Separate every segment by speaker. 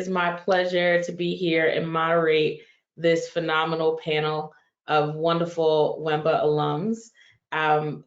Speaker 1: It's my pleasure to be here and moderate this phenomenal panel of wonderful WEMBA alums.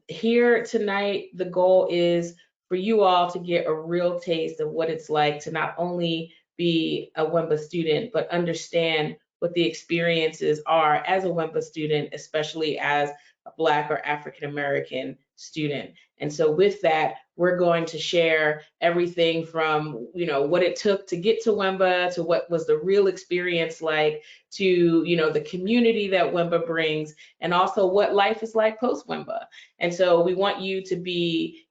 Speaker 1: Here tonight, the goal is for you all to get a real taste of what it's like to not only be a WEMBA student, but understand what the experiences are as a WEMBA student, especially as a Black or African American student. And so with that, we're going to share everything from, what it took to get to WEMBA, to what was the real experience like, to, the community that WEMBA brings, and also what life is like post WEMBA. And so we want you to be,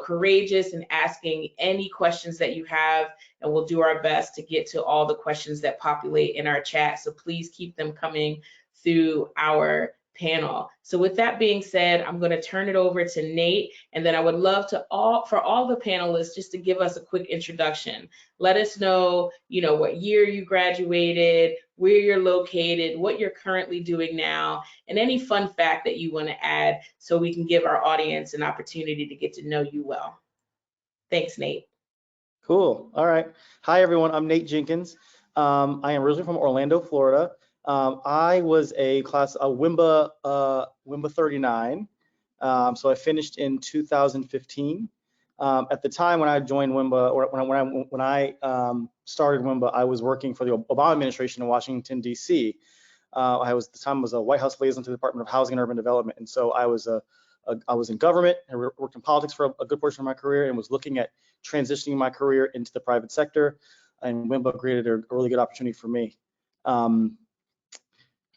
Speaker 1: courageous in asking any questions that you have, and we'll do our best to get to all the questions that populate in our chat. So please keep them coming through our panel. So with that being said, I'm going to turn it over to Nate, and then I would love for all the panelists just to give us a quick introduction. Let us know, what year you graduated, where you're located, what you're currently doing now, and any fun fact that you want to add so we can give our audience an opportunity to get to know you well. Thanks, Nate.
Speaker 2: Cool. All right. Hi, everyone. I'm Nate Jenkins. I am originally from Orlando, Florida. I was a WEMBA 39. So I finished in 2015. At the time when I joined WEMBA, or when I started WEMBA, I was working for the Obama administration in Washington, D.C. I was a White House liaison to the Department of Housing and Urban Development, and so I was in government and worked in politics for a good portion of my career, and was looking at transitioning my career into the private sector. And WEMBA created a really good opportunity for me.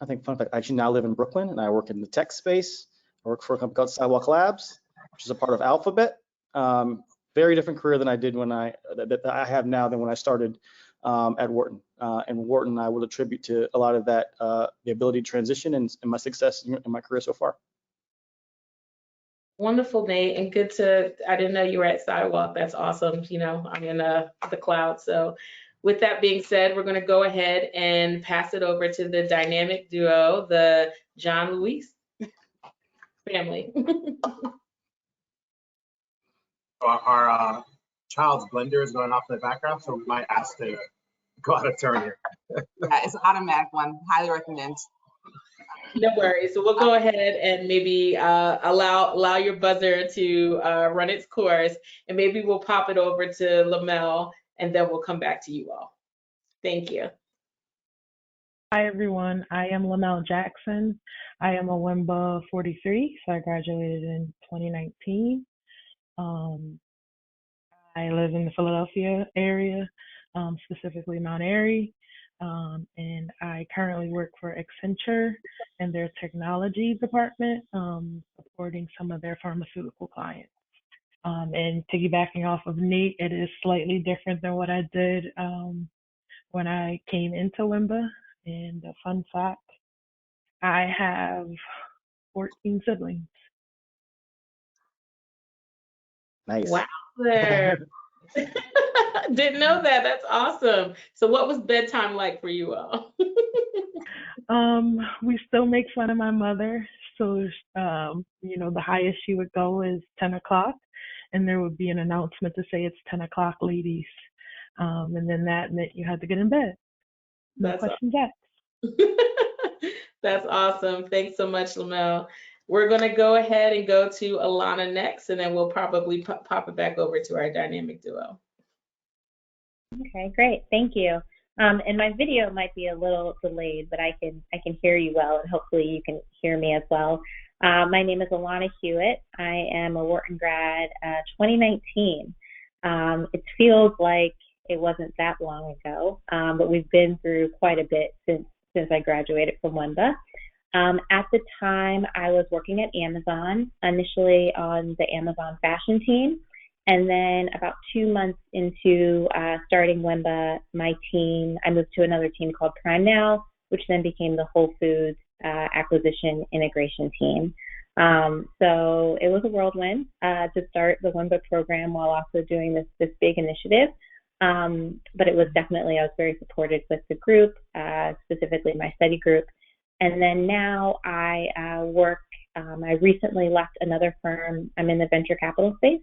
Speaker 2: I think, fun fact, I actually now live in Brooklyn, and I work in the tech space. I work for a company called Sidewalk Labs, which is a part of Alphabet. Very different career than I did that I have now than when I started at Wharton. And Wharton, I will attribute to a lot of that, the ability to transition and my success in my career so far.
Speaker 1: Wonderful, Nate, and I didn't know you were at Sidewalk. That's awesome. I'm in the cloud. So with that being said, we're going to go ahead and pass it over to the dynamic duo, the John Luis family.
Speaker 3: Our child's blender is going off in the background, so we might ask to go out of turn here.
Speaker 4: Yeah, it's an automatic one. Highly recommend.
Speaker 1: No worries. So we'll go ahead and maybe allow your buzzer to run its course, and maybe we'll pop it over to Lamelle, and then we'll come back to you all. Thank you.
Speaker 5: Hi, everyone. I am Lamelle Jackson. I am a WEMBA 43, so I graduated in 2019. I live in the Philadelphia area, specifically Mount Airy. And I currently work for Accenture in their technology department, supporting some of their pharmaceutical clients. And piggybacking off of Nate, it is slightly different than what I did when I came into WEMBA. And a fun fact, I have 14 siblings.
Speaker 2: Nice.
Speaker 1: Wow. Didn't know that. That's awesome. So what was bedtime like for you all?
Speaker 5: We still make fun of my mother. So, the highest she would go is 10 o'clock, and there would be an announcement to say it's 10 o'clock, ladies. And then that meant you had to get in bed. No questions asked.
Speaker 1: That's awesome. Thanks so much, Lamelle. We're going to go ahead and go to Alana next, and then we'll probably pop it back over to our dynamic duo.
Speaker 6: Okay, great. Thank you. And my video might be a little delayed, but I can hear you well, and hopefully you can hear me as well. My name is Alana Hewitt. I am a Wharton grad 2019. It feels like it wasn't that long ago, but we've been through quite a bit since I graduated from WEMBA. At the time, I was working at Amazon, initially on the Amazon fashion team. And then about 2 months into starting WEMBA, I moved to another team called Prime Now, which then became the Whole Foods acquisition integration team. So it was a whirlwind to start the WEMBA program while also doing this big initiative. But it was definitely, I was very supported with the group, specifically my study group. And then now I I recently left another firm. I'm in the venture capital space.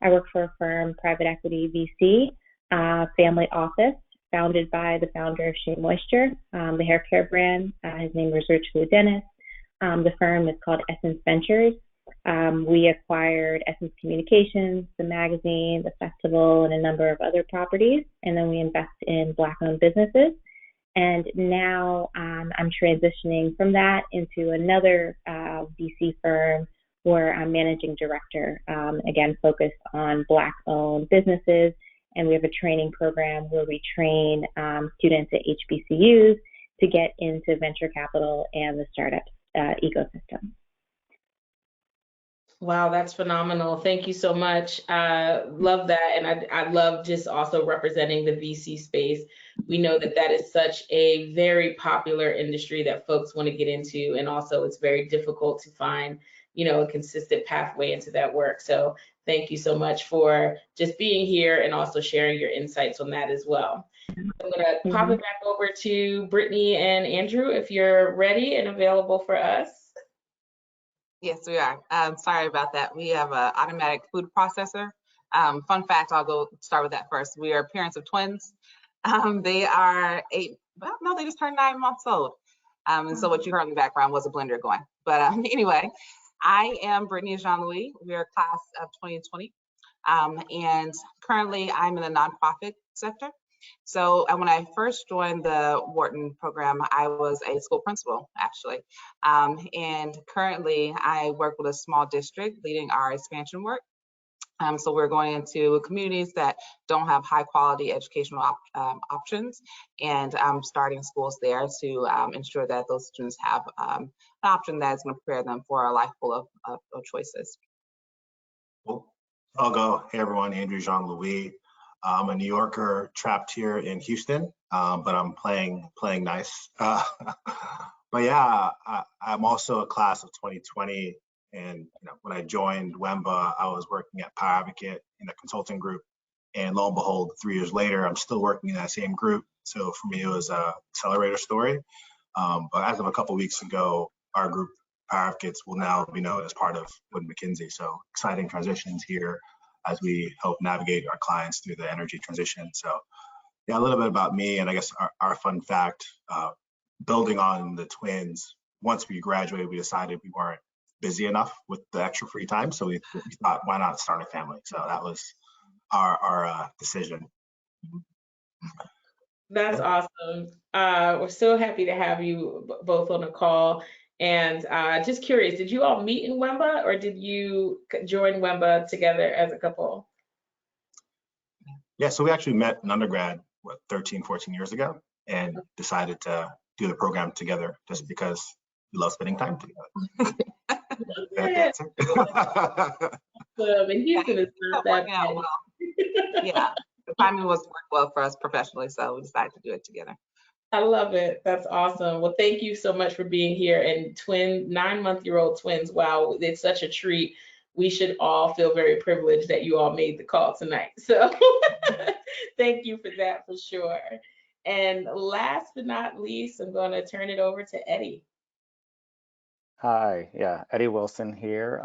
Speaker 6: I work for a firm, private equity VC, family office. founded by the founder of Shea Moisture, the hair care brand. His name is Richard Dennis. The firm is called Essence Ventures. We acquired Essence Communications, the magazine, the festival, and a number of other properties. And then we invest in Black-owned businesses. And now I'm transitioning from that into another VC firm where I'm managing director, again, focused on Black-owned businesses. And we have a training program where we train students at HBCUs to get into venture capital and the startup ecosystem.
Speaker 1: Wow, that's phenomenal. Thank you so much. Love that. And I love just also representing the VC space. We know that that is such a very popular industry that folks want to get into. And also it's very difficult to find, you know, a consistent pathway into that work. So thank you so much for just being here and also sharing your insights on that as well. I'm going to pop it back over to Brittany and Andrew if you're ready and available for us.
Speaker 4: Yes, we are. Sorry about that. We have an automatic food processor. Fun fact, I'll go start with that first. We are parents of twins. They are they just turned 9 months old. And so what you heard in the background was a blender going. But anyway, I am Brittany and Jean-Louis. We are class of 2020. And currently I'm in the nonprofit sector. So when I first joined the Wharton program, I was a school principal, actually. And currently I work with a small district leading our expansion work. So we're going into communities that don't have high quality educational options, and starting schools there to ensure that those students have an option that's going to prepare them for a life full of choices.
Speaker 3: Well, I'll go. Hey everyone, Andrew Jean-Louis. I'm a New Yorker trapped here in Houston, but I'm playing nice. But yeah, I'm also a class of 2020. And when I joined WEMBA, I was working at Power Advocate in the consulting group. And lo and behold, 3 years later, I'm still working in that same group. So for me, it was a accelerator story. But as of a couple of weeks ago, our group, Power Advocates, will now be known as part of Wood Mackenzie. So exciting transitions here as we help navigate our clients through the energy transition. So yeah, a little bit about me, and I guess our fun fact, building on the twins, once we graduated, we decided we weren't busy enough with the extra free time. So we thought, why not start a family? So that was our decision.
Speaker 1: That's awesome. We're so happy to have you both on the call. And just curious, did you all meet in WEMBA or did you join WEMBA together as a couple?
Speaker 3: Yeah, so we actually met in undergrad, 13, 14 years ago, and decided to do the program together just because we love spending time together.
Speaker 1: Yeah. In Houston, it's not that bad.
Speaker 4: Well. Yeah, the timing worked well for us professionally, so we decided to do it together.
Speaker 1: I love it. That's awesome. Well, thank you so much for being here. And 9-month-old twins, wow, it's such a treat. We should all feel very privileged that you all made the call tonight. So thank you for that for sure. And last but not least, I'm going to turn it over to Eddie.
Speaker 7: Hi, yeah, Eddie Wilson here.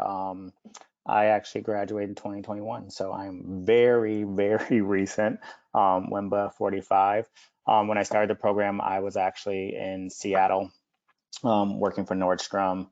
Speaker 7: I actually graduated in 2021, so I'm very, very recent, WEMBA 45. When I started the program, I was actually in Seattle working for Nordstrom.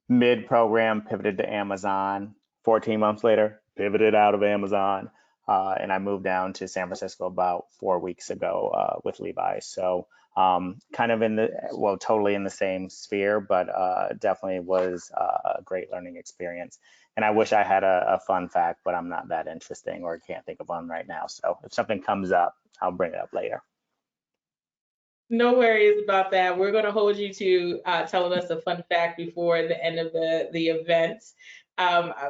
Speaker 7: Mid-program, pivoted to Amazon. 14 months later, pivoted out of Amazon, and I moved down to San Francisco about 4 weeks ago with Levi's. So kind of totally in the same sphere, but definitely was a great learning experience. And I wish I had a fun fact, but I'm not that interesting or can't think of one right now. So if something comes up, I'll bring it up later.
Speaker 1: No worries about that. We're going to hold you to telling us a fun fact before the end of the event.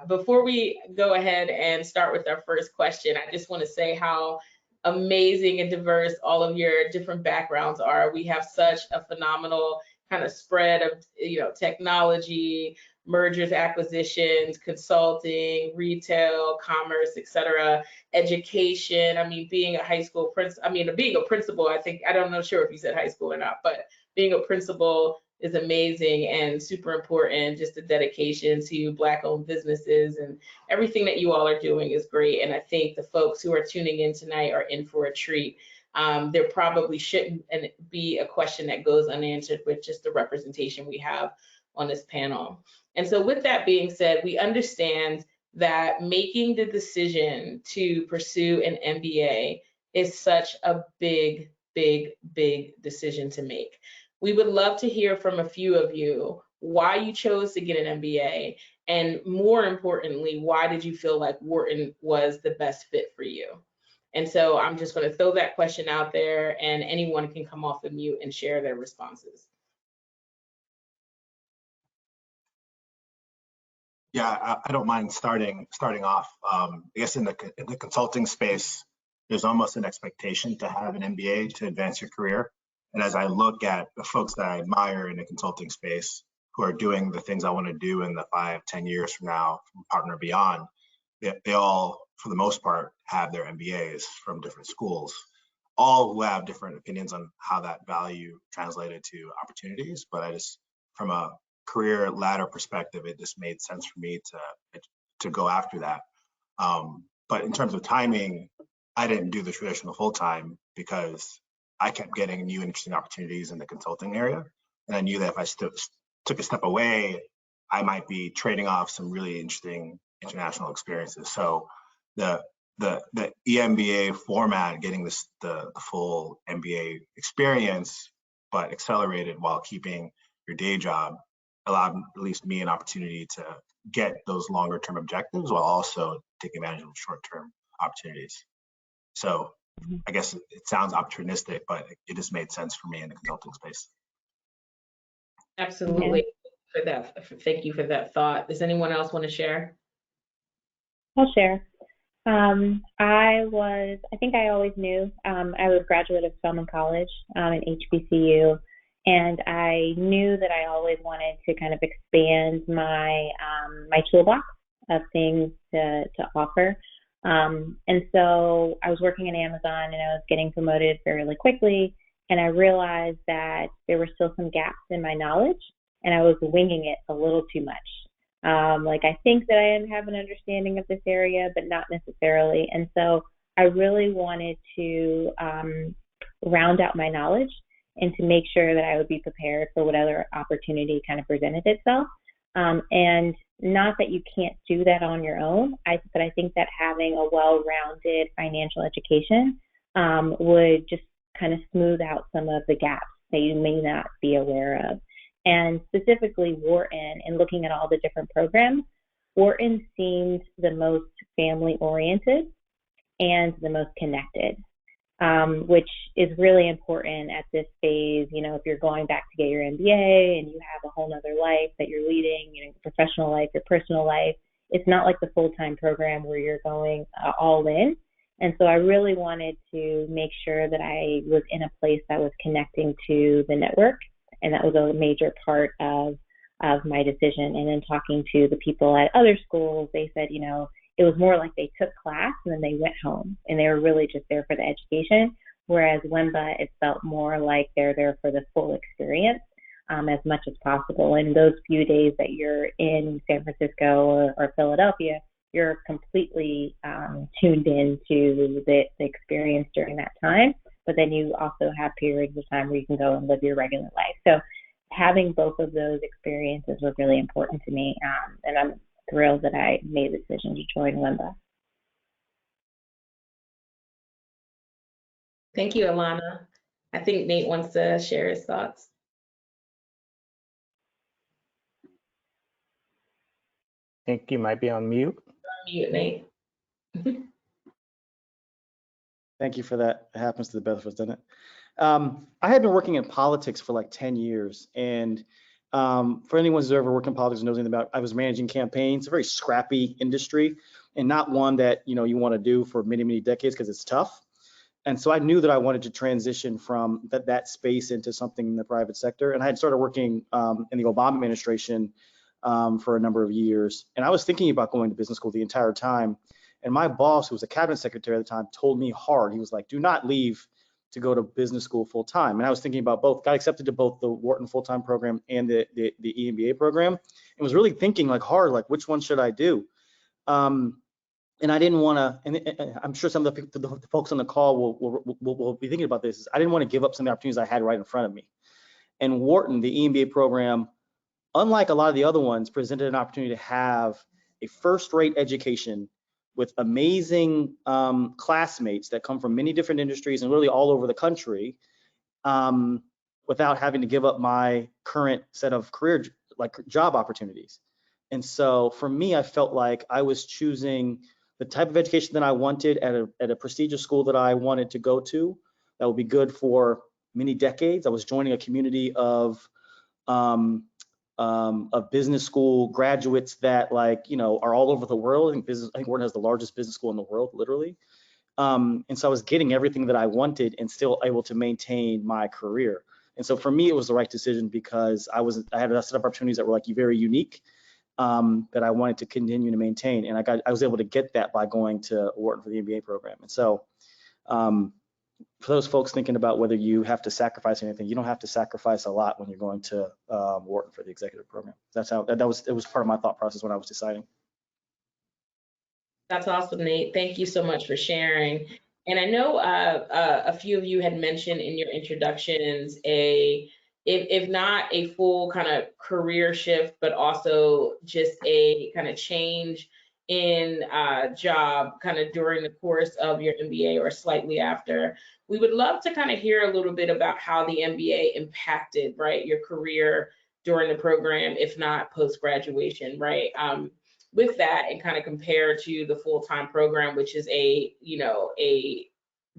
Speaker 1: Before we go ahead and start with our first question, I just want to say how amazing and diverse all of your different backgrounds are. We have such a phenomenal kind of spread of, technology, mergers, acquisitions, consulting, retail, commerce, etc., education. I mean, being a high school being a principal, I'm not sure if you said high school or not, but being a principal is amazing and super important. Just the dedication to Black-owned businesses and everything that you all are doing is great. And I think the folks who are tuning in tonight are in for a treat. There probably shouldn't be a question that goes unanswered with just the representation we have on this panel. And so with that being said, we understand that making the decision to pursue an MBA is such a big decision to make. We would love to hear from a few of you why you chose to get an MBA, and more importantly, why did you feel like Wharton was the best fit for you? And so I'm just going to throw that question out there, and anyone can come off the mute and share their responses.
Speaker 3: Yeah, I don't mind starting off. I guess in the consulting space, there's almost an expectation to have an MBA to advance your career. And as I look at the folks that I admire in the consulting space who are doing the things I want to do in the 5-10 years from now, from partner beyond, they all, for the most part, have their MBAs from different schools, all who have different opinions on how that value translated to opportunities. But I just, from a career ladder perspective, it just made sense for me to go after that. But in terms of timing, I didn't do the traditional full-time because I kept getting new interesting opportunities in the consulting area. And I knew that if I took a step away, I might be trading off some really interesting international experiences. So the EMBA format, getting the full MBA experience, but accelerated while keeping your day job, allowed at least me an opportunity to get those longer term objectives while also taking advantage of short term opportunities. So I guess it sounds opportunistic, but it just made sense for me in the consulting space.
Speaker 1: Absolutely. Thank you for that thought. Does anyone else want to share?
Speaker 6: I'll share. I think I always knew I was a graduate of Spelman College in HBCU, and I knew that I always wanted to kind of expand my my toolbox of things to offer. And so I was working at Amazon, and I was getting promoted fairly quickly, and I realized that there were still some gaps in my knowledge, and I was winging it a little too much. Like, I think that I have an understanding of this area, but not necessarily. And so I really wanted to round out my knowledge and to make sure that I would be prepared for whatever opportunity kind of presented itself. And not that you can't do that on your own, but I think that having a well-rounded financial education would just kind of smooth out some of the gaps that you may not be aware of. And specifically Wharton, and looking at all the different programs, Wharton seemed the most family-oriented and the most connected, which is really important at this phase. You know, if you're going back to get your MBA and you have a whole nother life that you're leading, you know, your professional life, your personal life, it's not like the full-time program where you're going all in. And so I really wanted to make sure that I was in a place that was connecting to the network. And that was a major part of my decision. And then talking to the people at other schools, they said, you know, it was more like they took class and then they went home, and they were really just there for the education. Whereas WIMBA, it felt more like they're there for the full experience as much as possible. And those few days that you're in San Francisco or Philadelphia, you're completely tuned into the experience during that time. But then you also have periods of time where you can go and live your regular life. So having both of those experiences was really important to me. And I'm thrilled that I made the decision to join WIMBA.
Speaker 1: Thank you, Alana. I think Nate wants to share his thoughts.
Speaker 7: I think you might be on mute.
Speaker 1: Mute, Nate.
Speaker 2: Thank you for that. It happens to the best of us, doesn't it? I had been working in politics for like 10 years. And for anyone who's ever worked in politics and knows anything about, I was managing campaigns. It's a very scrappy industry, and not one that, you know, you want to do for many, many decades because it's tough. And so I knew that I wanted to transition from that space into something in the private sector. And I had started working in the Obama administration for a number of years. And I was thinking about going to business school the entire time. And my boss, who was a cabinet secretary at the time, told me hard. He was like, do not leave to go to business school full time. And I was thinking about both, got accepted to both the Wharton full-time program and the EMBA program, and was really thinking like hard, like which one should I do? and I didn't want to, and I'm sure some of the folks on the call will be thinking about this, is I didn't want to give up some of the opportunities I had right in front of me. And Wharton, the EMBA program, unlike a lot of the other ones, presented an opportunity to have a first-rate education with amazing classmates that come from many different industries and really all over the country, without having to give up my current set of career, like job opportunities. And so for me, I felt like I was choosing the type of education that I wanted at a prestigious school that I wanted to go to that would be good for many decades. I was joining a community of business school graduates that, like, you know, are all over the world. I think Wharton has the largest business school in the world, literally. And so I was getting everything that I wanted and still able to maintain my career. And so for me, it was the right decision because I had a set of opportunities that were like very unique, that I wanted to continue to maintain. And I was able to get that by going to Wharton for the MBA program. And so for those folks thinking about whether you have to sacrifice anything, you don't have to sacrifice a lot when you're going to Wharton for the executive program. That's how it was part of my thought process when I was deciding.
Speaker 1: That's awesome, Nate. Thank you so much for sharing. And I know a few of you had mentioned in your introductions if not a full kind of career shift, but also just a kind of change in job kind of during the course of your MBA or slightly after. We would love to kind of hear a little bit about how the MBA impacted, right, your career during the program, if not post-graduation, right? With that, and kind of compare to the full-time program, which is a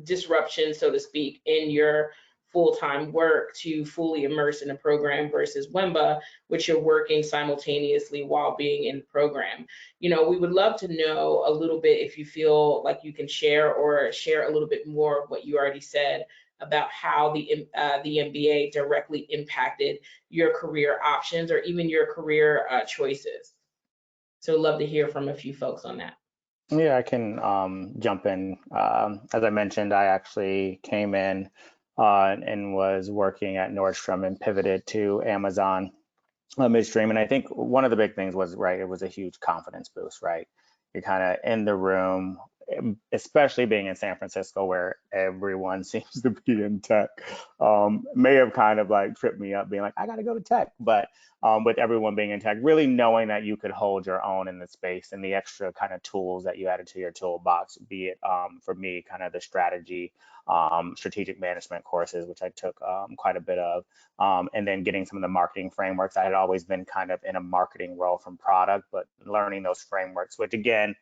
Speaker 1: disruption, so to speak, in your full-time work to fully immerse in a program versus WEMBA, which you're working simultaneously while being in the program. We would love to know a little bit, if you feel like you can share a little bit more of what you already said about how the MBA directly impacted your career options or even your career choices. So love to hear from a few folks on that.
Speaker 7: Yeah, I can jump in. As I mentioned, I actually came in and was working at Nordstrom and pivoted to Amazon midstream. And I think one of the big things was, right, it was a huge confidence boost, right? You're kind of in the room, especially being in San Francisco where everyone seems to be in tech. May have kind of like tripped me up being like, I got to go to tech. But with everyone being in tech, really knowing that you could hold your own in the space and the extra kind of tools that you added to your toolbox, be it for me, kind of the strategic management courses, which I took quite a bit of, and then getting some of the marketing frameworks. I had always been kind of in a marketing role from product, but learning those frameworks, which again,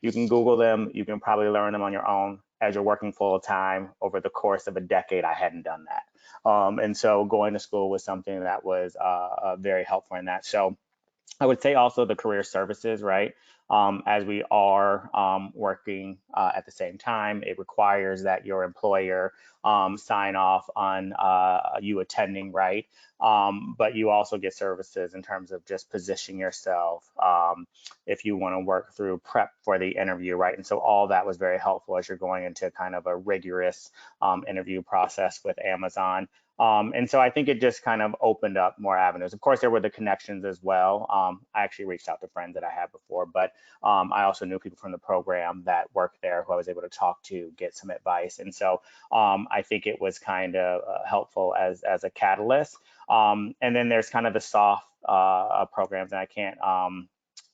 Speaker 7: you can Google them, you can probably learn them on your own as you're working full time. Over the course of a decade, I hadn't done that. And so going to school was something that was very helpful in that. So I would say also the career services, right? As we are working at the same time, it requires that your employer sign off on you attending, right? But you also get services in terms of just positioning yourself if you want to work through prep for the interview, right? And so all that was very helpful as you're going into kind of a rigorous interview process with Amazon. And so I think it just kind of opened up more avenues. Of course, there were the connections as well. I actually reached out to friends that I had before, but I also knew people from the program that worked there who I was able to talk to, get some advice. And so I think it was kind of helpful as a catalyst. And then there's kind of the soft programs, and I can't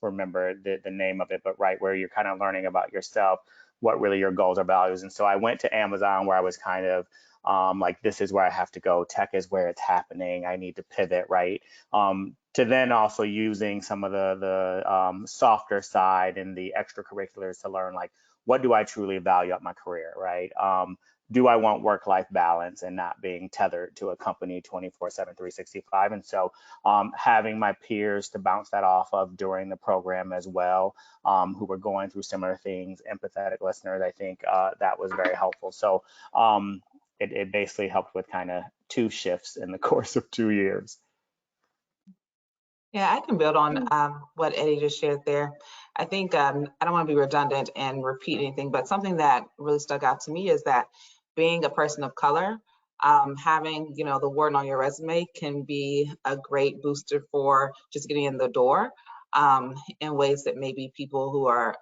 Speaker 7: remember the name of it, but right, where you're kind of learning about yourself, what really your goals or values. And so I went to Amazon where I was kind of like, this is where I have to go. Tech is where it's happening. I need to pivot, right? To then also using some of the softer side and the extracurriculars to learn, like, what do I truly value at my career, right? Do I want work-life balance and not being tethered to a company 24/7, 365? And so having my peers to bounce that off of during the program as well, who were going through similar things, empathetic listeners, I think that was very helpful. So it basically helped with kind of 2 shifts in the course of 2 years.
Speaker 4: Yeah, I can build on what Eddie just shared there. I think I don't want to be redundant and repeat anything, but something that really stuck out to me is that being a person of color, having the Wharton on your resume can be a great booster for just getting in the door in ways that maybe people who are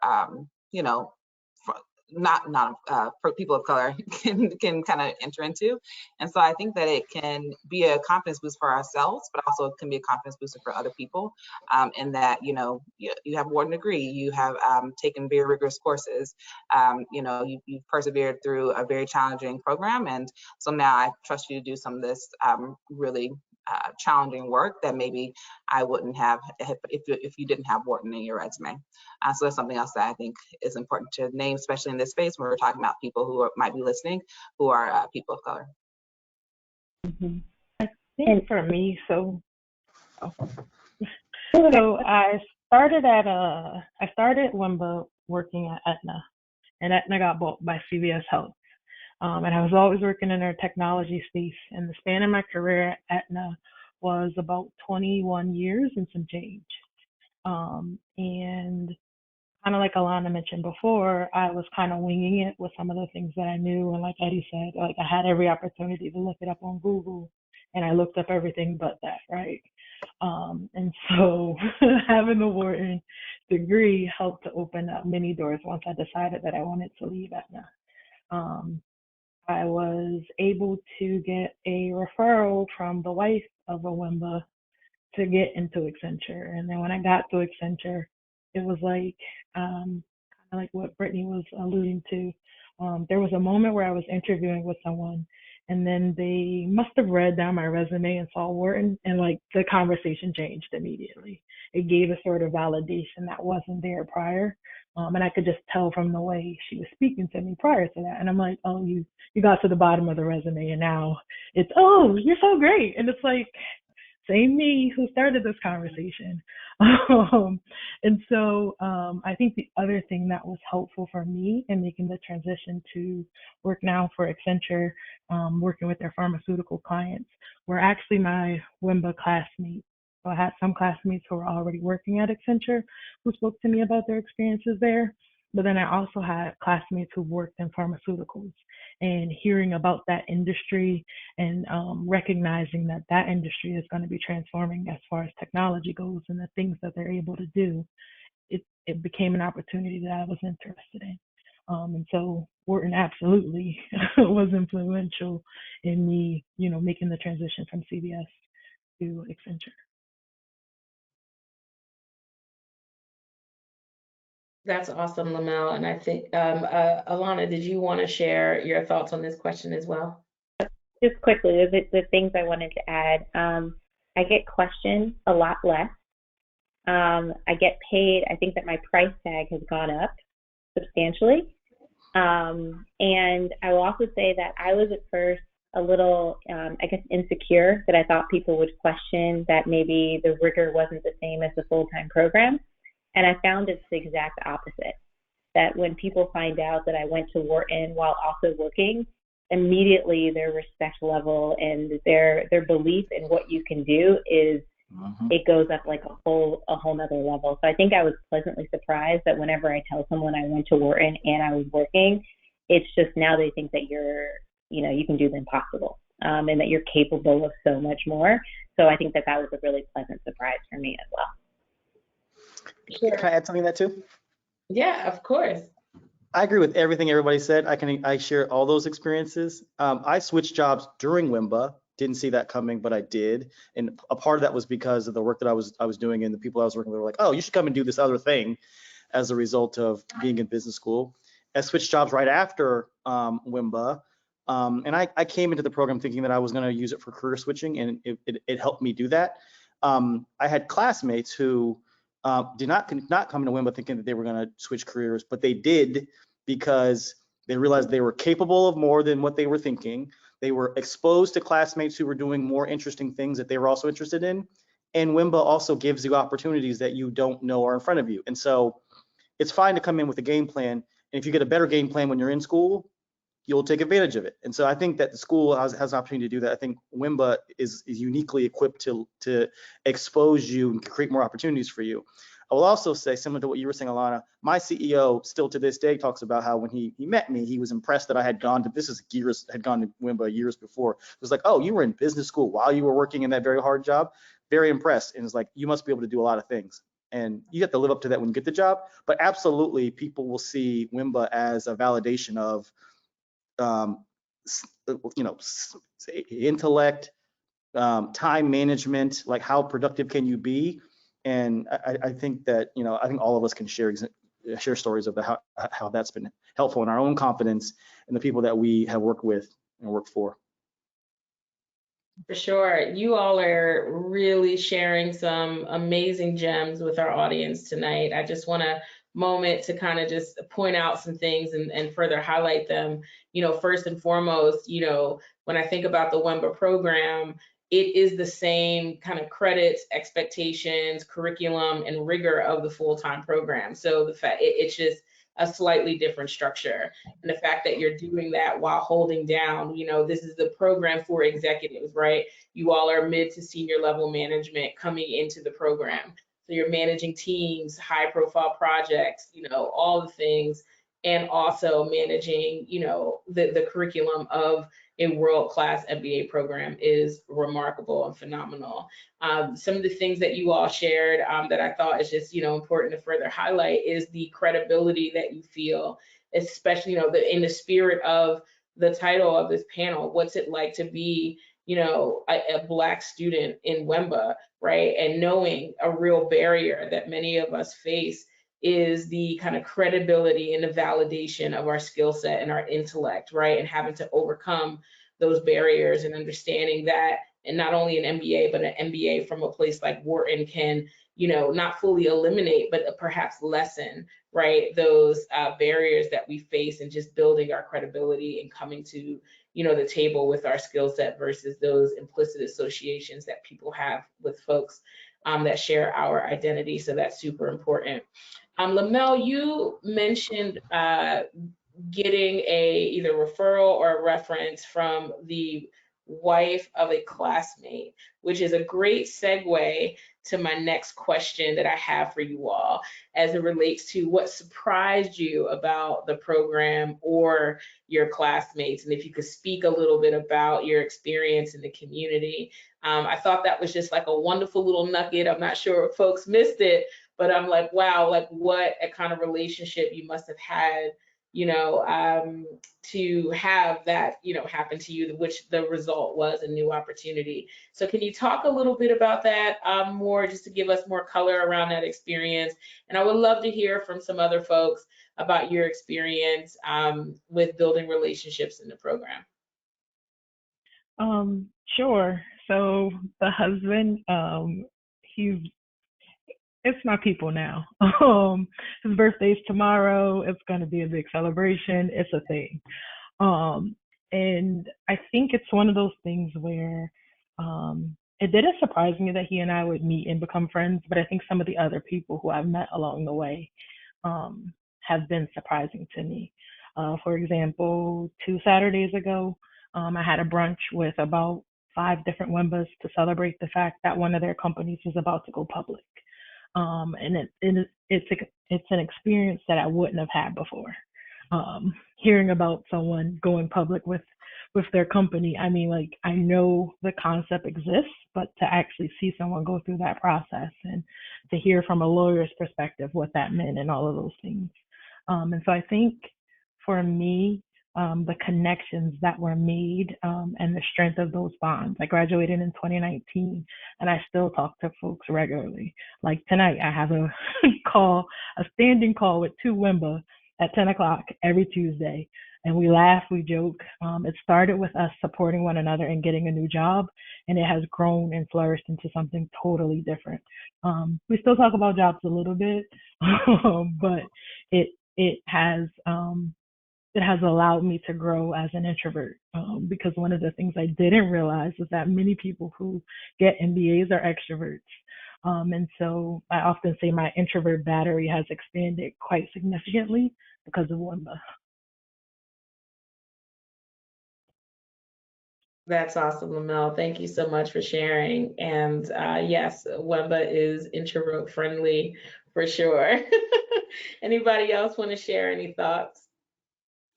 Speaker 4: for people of color can kind of enter into. And so I think that it can be a confidence boost for ourselves, but also it can be a confidence booster for other people. In that, you have Wharton degree, you have taken very rigorous courses, you've persevered through a very challenging program. And so now I trust you to do some of this really challenging work that maybe I wouldn't have if you didn't have Wharton in your resume. So that's something else that I think is important to name, especially in this space when we're talking about people who might be listening, who are people of color.
Speaker 5: Mm-hmm. I think for me, so I started WIMBA working at Aetna, and Aetna got bought by CVS Health. And I was always working in their technology space, and the span of my career at Aetna was about 21 years and some change. And kind of like Alana mentioned before, I was kind of winging it with some of the things that I knew. And like Eddie said, like I had every opportunity to look it up on Google, and I looked up everything but that, right? And so having the Wharton degree helped to open up many doors once I decided that I wanted to leave Aetna. I was able to get a referral from the wife of a WIMBA to get into Accenture. And then when I got to Accenture, it was like, kind of like what Brittany was alluding to. There was a moment where I was interviewing with someone, and then they must have read down my resume and saw Wharton, and like the conversation changed immediately. It gave a sort of validation that wasn't there prior. And I could just tell from the way she was speaking to me prior to that. And I'm like, oh, you got to the bottom of the resume, and now it's, oh, you're so great. And it's like, same me who started this conversation. And so I think the other thing that was helpful for me in making the transition to work now for Accenture, working with their pharmaceutical clients, were actually my WIMBA classmates. So I had some classmates who were already working at Accenture who spoke to me about their experiences there. But then I also had classmates who worked in pharmaceuticals, and hearing about that industry and recognizing that that industry is going to be transforming as far as technology goes and the things that they're able to do, it became an opportunity that I was interested in. And so Wharton absolutely was influential in me, making the transition from CVS to Accenture.
Speaker 1: That's awesome, Lamelle. And I think, Alana, did you want to share your thoughts on this question as well?
Speaker 6: Just quickly, the things I wanted to add. I get questioned a lot less. I get paid. I think that my price tag has gone up substantially. And I will also say that I was at first a little, insecure, that I thought people would question that maybe the rigor wasn't the same as the full-time program. And I found it's the exact opposite, that when people find out that I went to Wharton while also working, immediately their respect level and their belief in what you can do is, it goes up like a whole nother level. So I think I was pleasantly surprised that whenever I tell someone I went to Wharton and I was working, it's just now they think that you can do the impossible, and that you're capable of so much more. So I think that was a really pleasant surprise for me as well.
Speaker 2: Sure. Can I add something to that too?
Speaker 1: Yeah, of course.
Speaker 2: I agree with everything everybody said. I share all those experiences. I switched jobs during WIMBA. Didn't see that coming, but I did. And a part of that was because of the work that I was doing, and the people I was working with were like, oh, you should come and do this other thing as a result of being in business school. I switched jobs right after WIMBA. And I came into the program thinking that I was going to use it for career switching, and it helped me do that. I had classmates who did not come to WIMBA thinking that they were going to switch careers, but they did because they realized they were capable of more than what they were thinking. They were exposed to classmates who were doing more interesting things that they were also interested in. And WIMBA also gives you opportunities that you don't know are in front of you. And so it's fine to come in with a game plan. And if you get a better game plan when you're in school, you'll take advantage of it. And so I think that the school has an opportunity to do that. I think WIMBA is uniquely equipped to expose you and create more opportunities for you. I will also say, similar to what you were saying, Alana, my CEO still to this day talks about how when he met me, he was impressed that I had gone to WIMBA years before. It was like, oh, you were in business school while you were working in that very hard job. Very impressed. And it's like, you must be able to do a lot of things. and you have to live up to that when you get the job. But absolutely, people will see WIMBA as a validation of, intellect, time management, like how productive can you be? And I think that, I think all of us can share stories about how that's been helpful in our own confidence and the people that we have worked with and worked for.
Speaker 1: For sure. You all are really sharing some amazing gems with our audience tonight. I just want a moment to kind of just point out some things and further highlight them. First and foremost, when I think about the WIMBA program, it is the same kind of credits, expectations, curriculum, and rigor of the full-time program. So the fact it's just a slightly different structure. And the fact that you're doing that while holding down, this is the program for executives, right? You all are mid to senior level management coming into the program. So you're managing teams, high profile projects, all the things, and also managing, the curriculum of a world-class MBA program is remarkable and phenomenal. Some of the things that you all shared that I thought is just, important to further highlight is the credibility that you feel, especially, in the spirit of the title of this panel, what's it like to be, a Black student in WIMBA, right? And knowing a real barrier that many of us face is the kind of credibility and the validation of our skill set and our intellect, right? And having to overcome those barriers and understanding that, and not only an MBA, but an MBA from a place like Wharton can, not fully eliminate, but perhaps lessen, right, those barriers that we face, and just building our credibility and coming to, the table with our skill set versus those implicit associations that people have with folks that share our identity. So that's super important. Lamelle, you mentioned getting either referral or a reference from the wife of a classmate, which is a great segue to my next question that I have for you all as it relates to what surprised you about the program or your classmates. And if you could speak a little bit about your experience in the community. I thought that was just like a wonderful little nugget. I'm not sure if folks missed it, but I'm like, wow, like what a kind of relationship you must have had, to have that, happen to you, which the result was a new opportunity. So can you talk a little bit about that more, just to give us more color around that experience? And I would love to hear from some other folks about your experience with building relationships in the program.
Speaker 5: Sure. So the husband, it's my people now. His birthday's tomorrow. It's going to be a big celebration. It's a thing. And I think it's one of those things where it didn't surprise me that he and I would meet and become friends, but I think some of the other people who I've met along the way have been surprising to me. For example, 2 Saturdays ago, I had a brunch with about 5 different WIMBAs to celebrate the fact that one of their companies was about to go public. And it's an experience that I wouldn't have had before. Hearing about someone going public with their company, I mean, like, I know the concept exists, but to actually see someone go through that process and to hear from a lawyer's perspective what that meant and all of those things. And so I think for me, the connections that were made and the strength of those bonds. I graduated in 2019 and I still talk to folks regularly. Like tonight, I have a standing call with 2 WIMBA at 10 o'clock every Tuesday. And we laugh, we joke. It started with us supporting one another and getting a new job, and it has grown and flourished into something totally different. We still talk about jobs a little bit, but it has allowed me to grow as an introvert, because one of the things I didn't realize is that many people who get MBAs are extroverts. And so I often say my introvert battery has expanded quite significantly because of WIMBA.
Speaker 1: That's awesome, Lamelle. Thank you so much for sharing. And yes, WIMBA is introvert friendly for sure. Anybody else want to share any thoughts?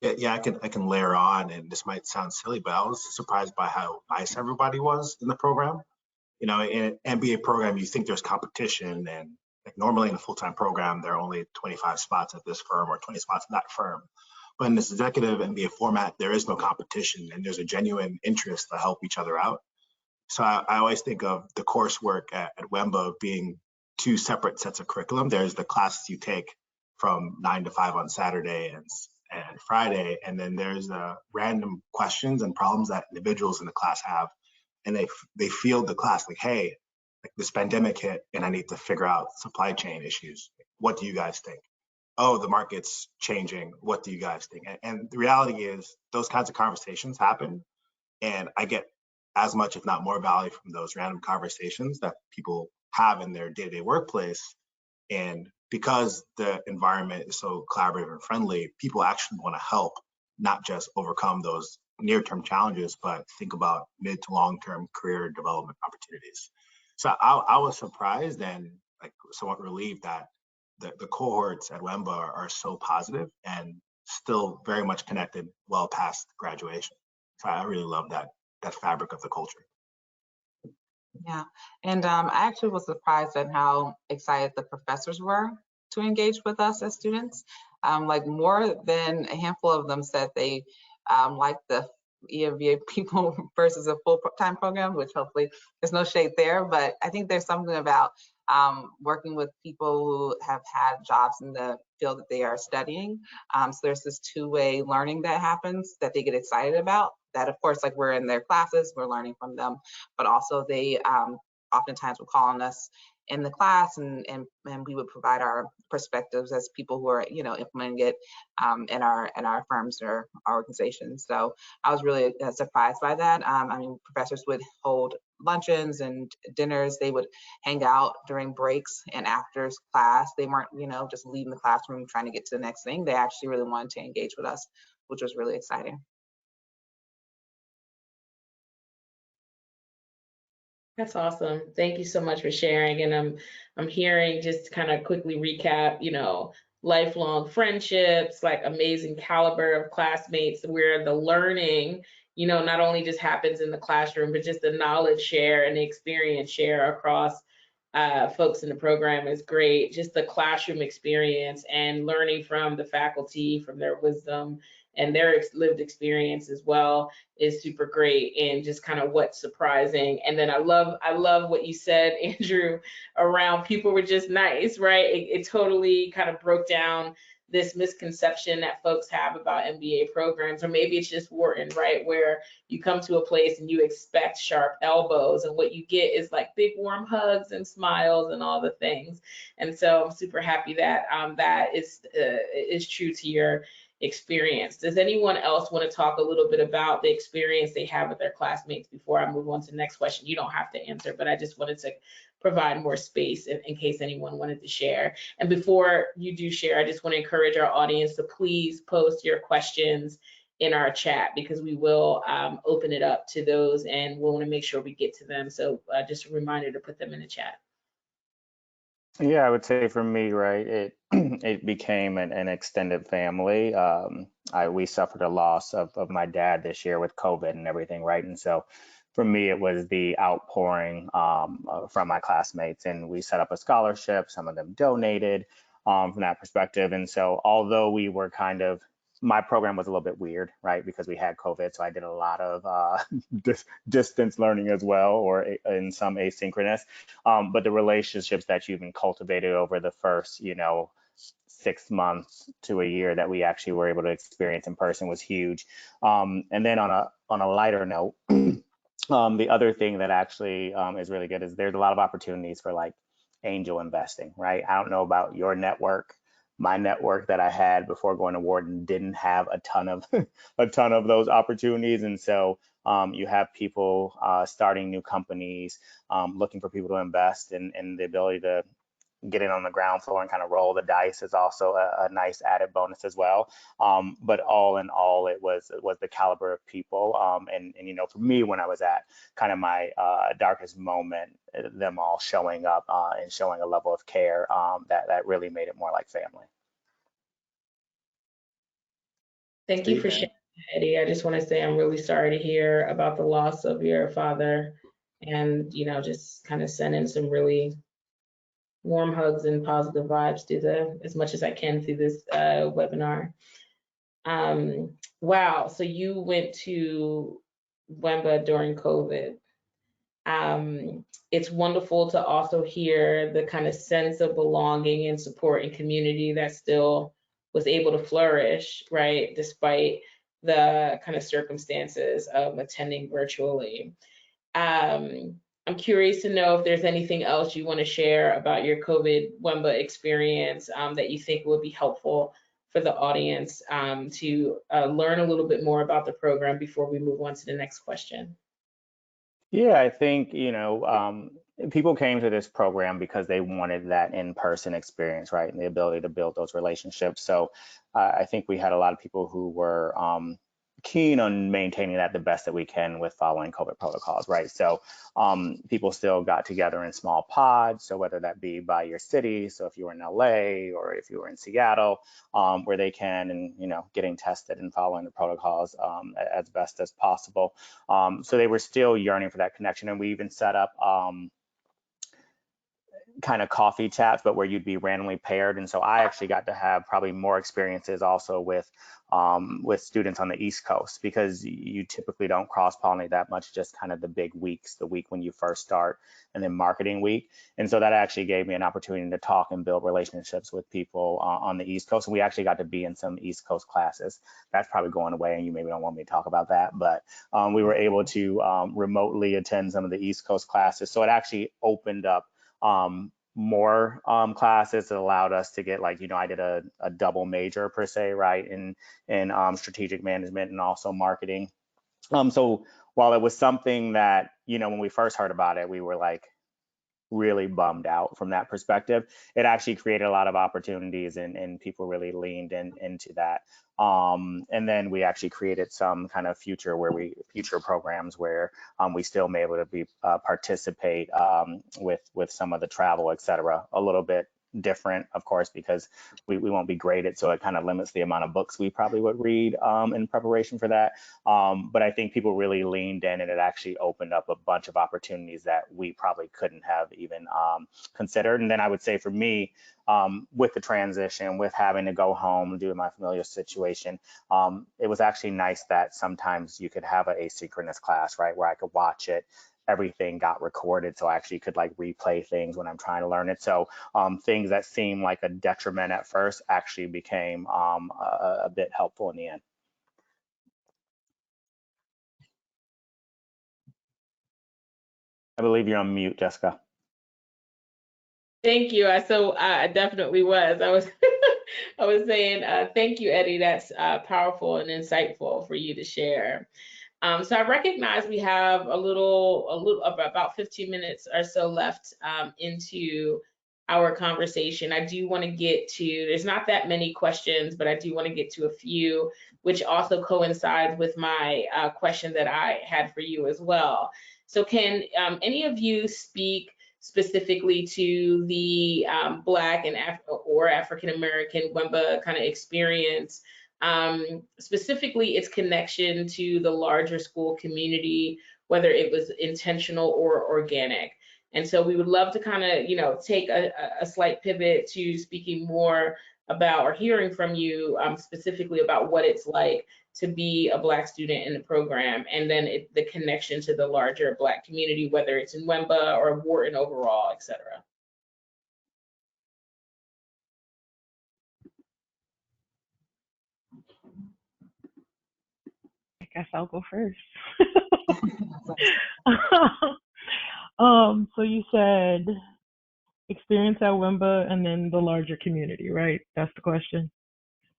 Speaker 3: Yeah, I can layer on, and this might sound silly, but I was surprised by how nice everybody was in the program. In an MBA program, you think there's competition and Like normally in a full-time program, there are only 25 spots at this firm or 20 spots at that firm. But in this executive MBA format, there is no competition and there's a genuine interest to help each other out. So I always think of the coursework at WEMBA being two separate sets of curriculum. There's the classes you take from 9 to 5 on Saturday and Friday, and then there's the random questions and problems that individuals in the class have, and they field the class like, hey, like this pandemic hit and I need to figure out supply chain issues. What do you guys think? Oh, the market's changing. What do you guys think? And the reality is those kinds of conversations happen, and I get as much, if not more, value from those random conversations that people have in their day-to-day workplace. And because the environment is so collaborative and friendly, people actually want to help, not just overcome those near-term challenges, but think about mid to long-term career development opportunities. So I was surprised and like somewhat relieved that the cohorts at WEMBA are so positive and still very much connected well past graduation. So I really love that fabric of the culture.
Speaker 4: Yeah, and I actually was surprised at how excited the professors were to engage with us as students. Like more than a handful of them said they liked the EMBA people versus a full-time program, which hopefully there's no shade there, but I think there's something about working with people who have had jobs in the field that they are studying. So there's this two-way learning that happens that they get excited about, that of course, like we're in their classes, we're learning from them, but also they oftentimes will call on us in the class and we would provide our perspectives as people who are, you know, implementing it in our firms or our organizations. So I was really surprised by that. I mean, professors would hold luncheons and dinners. They would hang out during breaks and after class. They weren't, you know, just leaving the classroom trying to get to the next thing. They actually really wanted to engage with us, which was really exciting.
Speaker 1: That's awesome. Thank you so much for sharing. And I'm hearing, just to kind of quickly recap, you know, lifelong friendships, like amazing caliber of classmates, where the learning, you know, not only just happens in the classroom, but just the knowledge share and the experience share across folks in the program is great. Just the classroom experience and learning from the faculty, from their wisdom and their lived experience as well is super great. And just kind of what's surprising. And then I love what you said, Andrew, around people were just nice, right? It totally kind of broke down this misconception that folks have about MBA programs, or maybe it's just Wharton, right? Where you come to a place and you expect sharp elbows, and what you get is like big warm hugs and smiles and all the things. And so I'm super happy that that is true to your experience. Does anyone else want to talk a little bit about the experience they have with their classmates before I move on to the next question? You don't have to answer, but I just wanted to provide more space in case anyone wanted to share. And before you do share, I just want to encourage our audience to please post your questions in our chat, because we will open it up to those and we'll want to make sure we get to them. So just a reminder to put them in the chat.
Speaker 7: Yeah, I would say for me, right, it became an extended family. We suffered a loss of my dad this year with COVID and everything, right? And so for me, it was the outpouring from my classmates, and we set up a scholarship. Some of them donated from that perspective. And so although we were kind of, my program was a little bit weird, right? Because we had COVID. So I did a lot of distance learning as well, or in some asynchronous. But the relationships that you've been cultivated over the first, 6 months to a year that we actually were able to experience in person was huge. And then on a lighter note, the other thing that actually is really good is there's a lot of opportunities for like angel investing, right? I don't know about your network. My network that I had before going to Wharton didn't have a ton of those opportunities, and so you have people starting new companies, looking for people to invest, and the ability to get in on the ground floor and kind of roll the dice is also a nice added bonus as well. But all in all, it was the caliber of people. And for me, when I was at kind of my darkest moment, them all showing up and showing a level of care that really made it more like family.
Speaker 1: Thank you for sharing, Eddie. I just want to say I'm really sorry to hear about the loss of your father, and just kind of send in some really warm hugs and positive vibes as much as I can through this webinar. Wow, so you went to Wemba during COVID. It's wonderful to also hear the kind of sense of belonging and support and community that still was able to flourish, right, despite the kind of circumstances of attending virtually. I'm curious to know if there's anything else you want to share about your COVID Wemba experience that you think would be helpful for the audience to learn a little bit more about the program before we move on to the next question.
Speaker 7: Yeah, I think, people came to this program because they wanted that in-person experience, right? And the ability to build those relationships. So I think we had a lot of people who were keen on maintaining that the best that we can with following COVID protocols, right? So people still got together in small pods. So whether that be by your city, so if you were in LA or if you were in Seattle, where they can, and getting tested and following the protocols as best as possible. So they were still yearning for that connection, and we even set up kind of coffee chats, but where you'd be randomly paired. And so I actually got to have probably more experiences also with students on the East Coast, because you typically don't cross-pollinate that much, just kind of the big weeks, the week when you first start, and then marketing week. And so that actually gave me an opportunity to talk and build relationships with people on the East Coast. And we actually got to be in some East Coast classes. That's probably going away, and you maybe don't want me to talk about that, but we were able to remotely attend some of the East Coast classes. So it actually opened up more classes. That allowed us to get, like, I did a double major per se, right, in strategic management and also marketing. So while it was something that, when we first heard about it, we were like really bummed out from that perspective, it actually created a lot of opportunities, and people really leaned into that. And then we actually created some kind of future programs where we still may able to be participate with some of the travel, et cetera, a little bit different, of course, because we won't be graded, so it kind of limits the amount of books we probably would read in preparation for that. But I think people really leaned in, and it actually opened up a bunch of opportunities that we probably couldn't have even considered. And then I would say for me, with the transition, with having to go home due to my familial situation, it was actually nice that sometimes you could have an asynchronous class, right, where I could watch it. Everything got recorded, so I actually could like replay things when I'm trying to learn it. So things that seemed like a detriment at first actually became a bit helpful in the end. I believe you're on mute, Jessica.
Speaker 1: Thank you. I definitely was. I was saying thank you, Eddie. That's powerful and insightful for you to share. So I recognize we have a little about 15 minutes or so left into our conversation. I do want to get to, there's not that many questions, but I do want to get to a few, which also coincides with my question that I had for you as well. So can any of you speak specifically to the Black and or African American Wemba kind of experience? Specifically its connection to the larger school community, whether it was intentional or organic. And so we would love to kind of, take a slight pivot to speaking more about, or hearing from you specifically about what it's like to be a Black student in the program, and then the connection to the larger Black community, whether it's in Wemba or Wharton overall, et cetera.
Speaker 5: I guess I'll go first. So you said experience at Wemba and then the larger community, right? That's the question.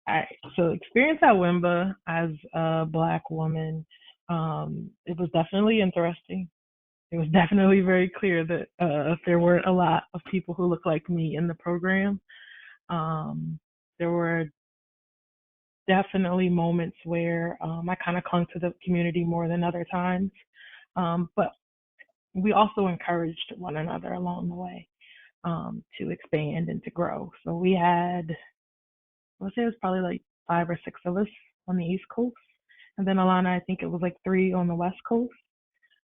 Speaker 5: All right. So experience at Wemba as a Black woman, it was definitely interesting. It was definitely very clear that there weren't a lot of people who look like me in the program. There were definitely moments where I kind of clung to the community more than other times. But we also encouraged one another along the way to expand and to grow. So we had, I would say it was probably like 5 or 6 of us on the East Coast. And then Alana, I think it was like 3 on the West Coast.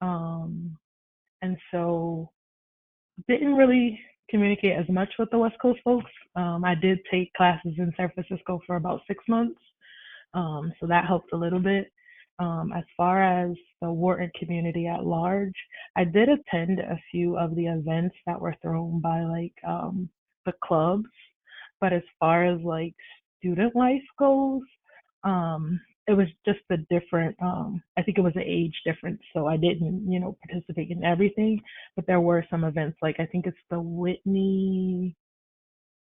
Speaker 5: And so didn't really communicate as much with the West Coast folks. I did take classes in San Francisco for about 6 months, so that helped a little bit. As far as the Wharton community at large, I did attend a few of the events that were thrown by like the clubs, but as far as like student life goes, it was just a different, I think it was an age difference, so I didn't, participate in everything, but there were some events, like I think it's the Whitney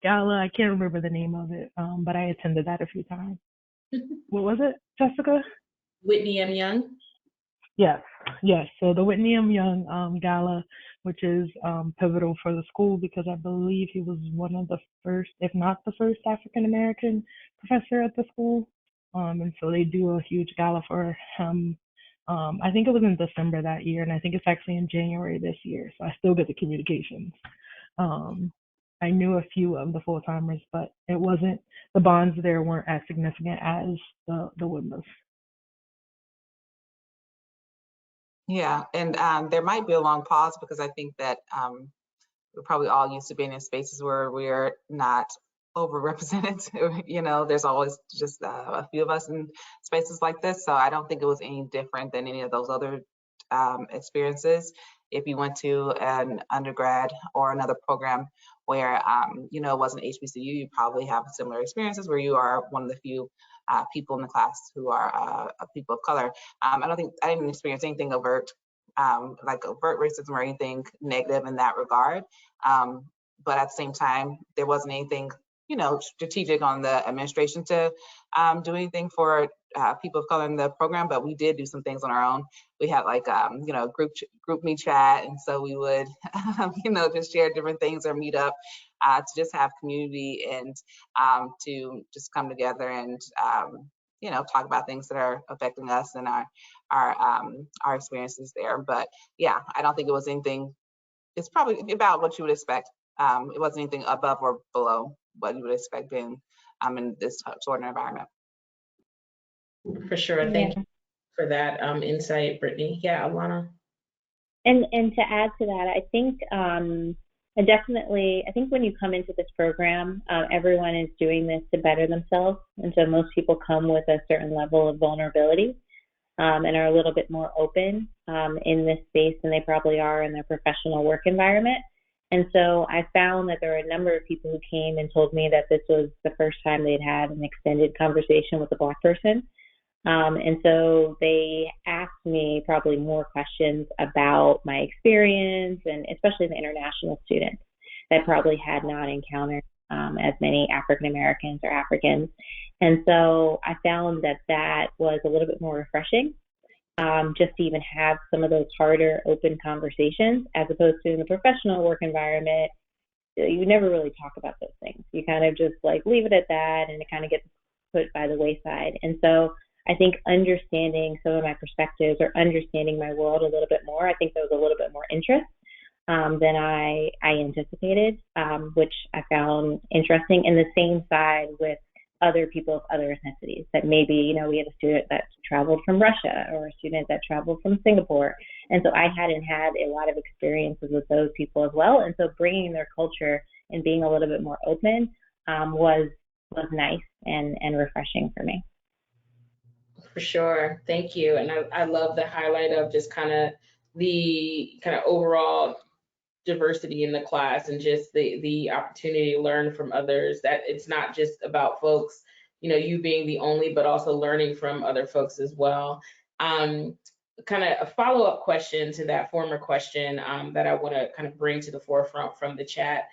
Speaker 5: Gala, I can't remember the name of it, but I attended that a few times. What was it, Jessica?
Speaker 1: Whitney M. Young?
Speaker 5: Yes, yes. So the Whitney M. Young Gala, which is pivotal for the school because I believe he was one of the first, if not the first, African American professor at the school. And so they do a huge gala for him. I think it was in December that year, and I think it's actually in January this year. So I still get the communications. I knew a few of the full timers, but it wasn't, the bonds there weren't as significant as the WIMBAs.
Speaker 4: Yeah, and there might be a long pause because I think that we're probably all used to being in spaces where we're not overrepresented. There's always just a few of us in spaces like this. So I don't think it was any different than any of those other experiences. If you went to an undergrad or another program where, it wasn't HBCU, you probably have similar experiences where you are one of the few people in the class who are people of color. I didn't experience anything overt, like overt racism or anything negative in that regard. But at the same time, there wasn't anything, strategic on the administration to do anything for people of color in the program, but we did do some things on our own. We had like, group me chat. And so we would, just share different things or meet up to just have community and to just come together and, talk about things that are affecting us and our experiences there. But yeah, I don't think it was anything, it's probably about what you would expect. It wasn't anything above or below what you would expect in this sort of environment.
Speaker 1: For sure.
Speaker 6: Yeah.
Speaker 1: Thank you for that insight, Brittany. Yeah, Alana.
Speaker 6: And to add to that, I think I think when you come into this program, everyone is doing this to better themselves. And so most people come with a certain level of vulnerability and are a little bit more open in this space than they probably are in their professional work environment. And so I found that there were a number of people who came and told me that this was the first time they'd had an extended conversation with a Black person. And so they asked me probably more questions about my experience, and especially the international students that probably had not encountered as many African Americans or Africans. And so I found that was a little bit more refreshing, just to even have some of those harder, open conversations, as opposed to in the professional work environment, you never really talk about those things. You kind of just like leave it at that, and it kind of gets put by the wayside. And so I think understanding some of my perspectives or understanding my world a little bit more, I think there was a little bit more interest than I anticipated, which I found interesting. And the same side with other people of other ethnicities, that maybe, we had a student that traveled from Russia or a student that traveled from Singapore. And so I hadn't had a lot of experiences with those people as well. And so bringing their culture and being a little bit more open was nice and refreshing for me.
Speaker 1: For sure. Thank you. And I love the highlight of just the overall diversity in the class and just the opportunity to learn from others, that it's not just about folks, you being the only, but also learning from other folks as well. Kind of a follow-up question to that former question that I want to kind of bring to the forefront from the chat.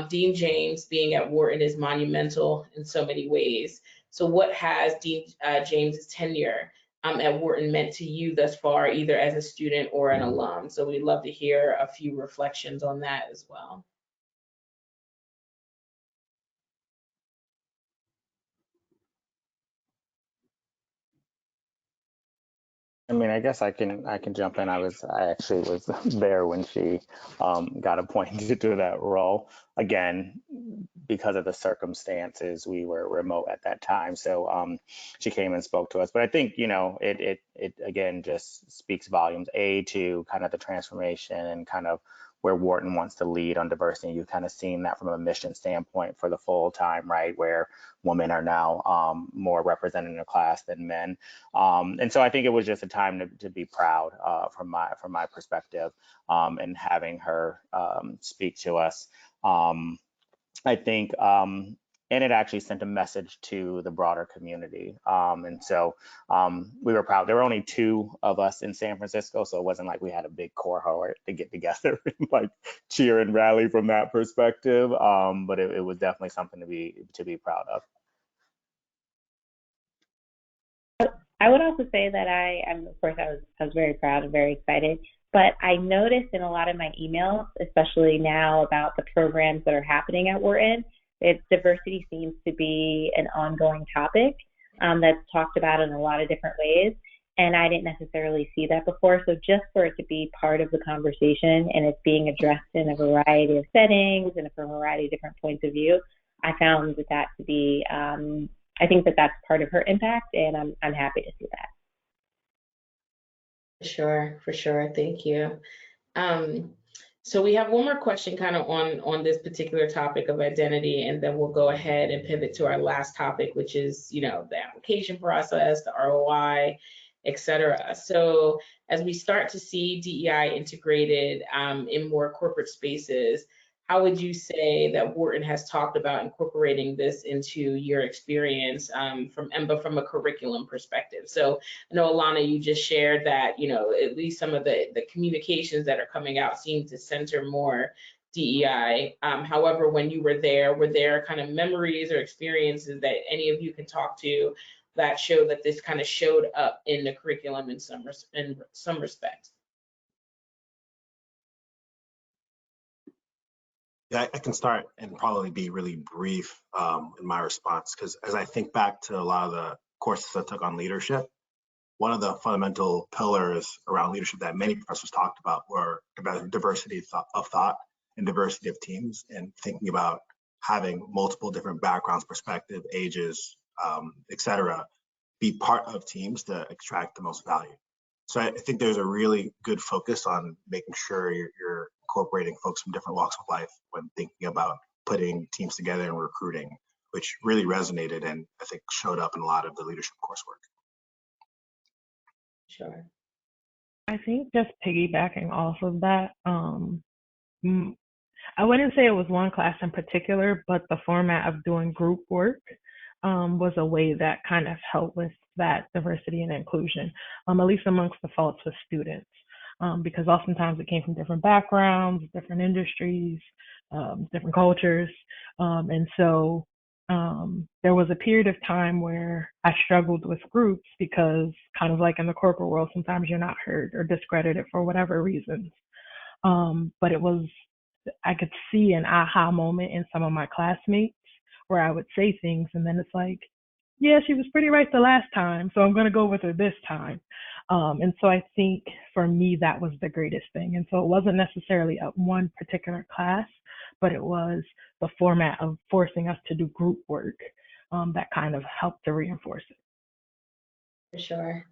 Speaker 1: Dean James being at Wharton is monumental in so many ways. So what has Dean James's tenure at Wharton meant to you thus far, either as a student or an alum? So we'd love to hear a few reflections on that as well.
Speaker 7: I mean, I guess I can jump in. I actually was there when she got appointed to that role. Again, because of the circumstances, we were remote at that time. So she came and spoke to us. But I think, it again just speaks volumes, to kind of the transformation and kind of where Wharton wants to lead on diversity. You've kind of seen that from a mission standpoint for the full time, right, where women are now more represented in the class than men. And so I think it was just a time to be proud from my perspective, and having her speak to us. I think, and it actually sent a message to the broader community. And so we were proud. There were only 2 of us in San Francisco, so it wasn't like we had a big cohort to get together and like cheer and rally from that perspective. But it was definitely something to be proud of.
Speaker 6: I would also say that of course, I was very proud and very excited. But I noticed in a lot of my emails, especially now about the programs that are happening at Wharton, diversity seems to be an ongoing topic that's talked about in a lot of different ways. And I didn't necessarily see that before. So just for it to be part of the conversation and it's being addressed in a variety of settings and from a variety of different points of view, I found that to be, I think that that's part of her impact, and I'm happy to see that.
Speaker 1: For sure. Thank you. So we have one more question kind of on this particular topic of identity, and then we'll go ahead and pivot to our last topic, which is, the application process, the ROI, et cetera. So as we start to see DEI integrated in more corporate spaces, how would you say that Wharton has talked about incorporating this into your experience from a curriculum perspective? So I know, Alana, you just shared that, at least some of the communications that are coming out seem to center more DEI. However, when you were there kind of memories or experiences that any of you can talk to that show that this kind of showed up in the curriculum in some respect?
Speaker 3: Yeah, I can start and probably be really brief in my response, because as I think back to a lot of the courses I took on leadership, one of the fundamental pillars around leadership that many professors talked about were about diversity of thought and diversity of teams, and thinking about having multiple different backgrounds, perspective, ages, et cetera, be part of teams to extract the most value. So I think there's a really good focus on making sure you're incorporating folks from different walks of life when thinking about putting teams together and recruiting, which really resonated and I think showed up in a lot of the leadership coursework.
Speaker 1: Sure.
Speaker 5: I think just piggybacking off of that, I wouldn't say it was one class in particular, but the format of doing group work was a way that kind of helped with that diversity and inclusion, at least amongst the faults with students, because oftentimes it came from different backgrounds, different industries, different cultures. And so there was a period of time where I struggled with groups because, kind of like in the corporate world, sometimes you're not heard or discredited for whatever reasons. But I could see an aha moment in some of my classmates where I would say things and then it's like, yeah, she was pretty right the last time, so I'm going to go with her this time. And so I think for me, that was the greatest thing. And so it wasn't necessarily a one particular class, but it was the format of forcing us to do group work that kind of helped to reinforce it.
Speaker 1: For sure.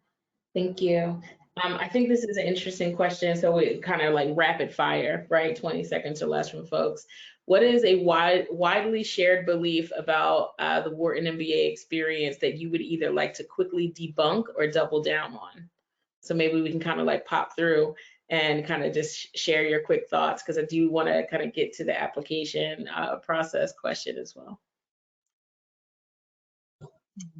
Speaker 1: Thank you. I think this is an interesting question. So we kind of like rapid fire, right? 20 seconds or less from folks. What is a widely shared belief about the Wharton MBA experience that you would either like to quickly debunk or double down on? So maybe we can kind of like pop through and kind of just share your quick thoughts, because I do want to kind of get to the application process question as well.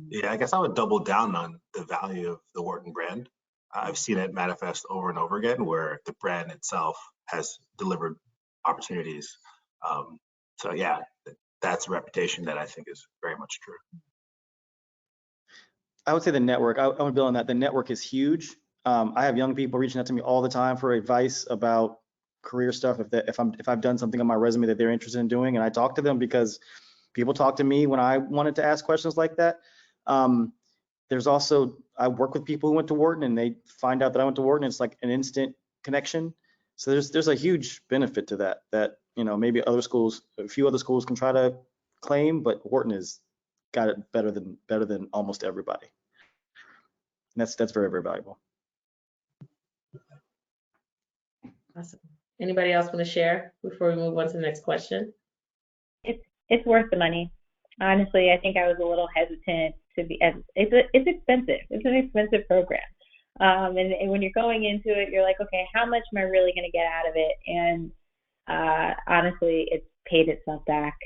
Speaker 3: Yeah, I guess I would double down on the value of the Wharton brand. I've seen it manifest over and over again where the brand itself has delivered opportunities. So yeah, that's a reputation that I think is very much true.
Speaker 2: I would say the network. I would build on that. The network is huge. I have young people reaching out to me all the time for advice about career stuff. If I've done something on my resume that they're interested in doing, and I talk to them because people talk to me when I wanted to ask questions like that. There's also, I work with people who went to Wharton and they find out that I went to Wharton. It's like an instant connection. So there's a huge benefit to that maybe other schools, a few other schools can try to claim, but Wharton has got it better than almost everybody. And that's very, very valuable.
Speaker 1: Awesome. Anybody else want to share before we move on to the next question?
Speaker 6: It's worth the money. Honestly, I think I was a little hesitant to be. It's expensive. It's an expensive program, and when you're going into it, you're like, okay, how much am I really going to get out of it? And honestly, it's paid itself back